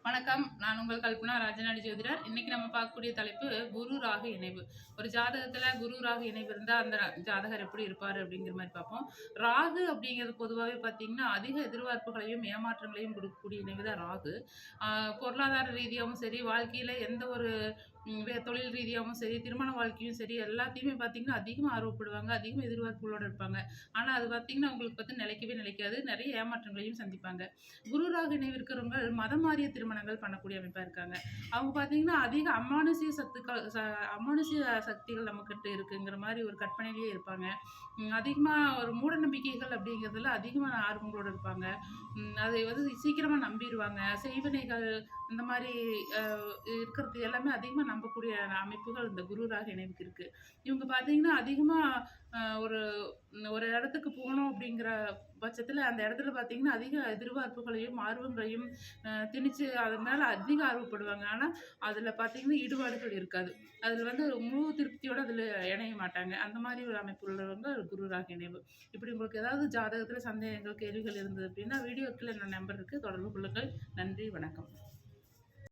வணக்கம். நான் உங்கள் கல்பனா ராஜநாடி ஜோதிடர். இன்னைக்கு நம்ம பார்க்கக்கூடிய தலைப்பு குரு ராகு இணைவு. ஒரு ஜாதகத்துல குரு ராகு இணைவு இருந்தா அந்த ஜாதகர் எப்படி இருப்பாரு அப்படிங்கிற மாரி பார்ப்போம். ராகு அப்படிங்கிறது பொதுவாவே பார்த்தீங்கன்னா, அதிக எதிர்பார்ப்புகளையும், ஏமாற்றங்களையும் கொடுக்கக்கூடிய இணைவு தான் ராகு. ஆ பொருளாதார ரீதியாவும் சரி, வாழ்க்கையில எந்த ஒரு தொழில் ரீதியாவும் சரி, திருமண வாழ்க்கையும் சரி, எல்லாத்தையுமே பார்த்தீங்கன்னா, அதிகமா ஆர்வப்படுவாங்க. அதிகமா எதிர்பார்ப்புகளோட இருப்பாங்க. ஆனா அது பார்த்தீங்கன்னா, உங்களுக்கு நிலைக்கவே நிலைக்காது. நெறைய ஏமாற்றங்களையும் சந்திப்பாங்க. குரு ராகு இணைவு இருக்கிறவங்க மதம் மாறிய திருமணங்கள் பண்ணக்கூடிய அமைப்பா இருக்காங்க. அவங்க பார்த்தீங்கன்னா, அதிக அமானுஷ்ய சக்திகள் நம்மகிட்ட இருக்குங்கிற மாரி ஒரு கற்பனையிலேயே இருப்பாங்க. அதிகமா ஒரு மூட நம்பிக்கைகள் அப்படிங்கிறதுல அதிகமான ஆர்வங்களோட இருப்பாங்க. அதை சீக்கிரமா நம்பிருவாங்க. செய்வினைகள் இந்த மாரி அ இருக்கிறது எல்லாமே அதிகமா நம்பக்கூடிய அமைப்புகள் இந்த குரு ராகு இணைவுக்கு இருக்கு. இவங்க பார்த்தீங்கன்னா, அதிகமா ஒரு ஒரு இடத்துக்கு போணும் அப்படிங்கிற பட்சத்தில, அந்த இடத்துல பார்த்தீங்கன்னா, அதிக எதிர்பார்ப்புகளையும், ஆர்வங்களையும் திணிச்சு அது மேல அதிக ஆர்வப்படுவாங்க. ஆனா, அதில பார்த்தீங்கன்னா, ஈடுபாடுகள் இருக்காது. அதில முழு திருப்தியோட அதில இணைய மாட்டாங்க. அந்த மாரி ஒரு அமைப்பு உள்ளவங்க குரு ராகு இணைவு. இப்படி உங்களுக்கு ஏதாவது ஜாதகத்தில சந்தேகங்கள், கேள்விகள் இருந்தது அப்படின்னா, வீடியோக்குள்ள என்னோட நம்பர் இருக்கு. தொடர்பு கொள்ளுங்கள். நன்றி, வணக்கம்.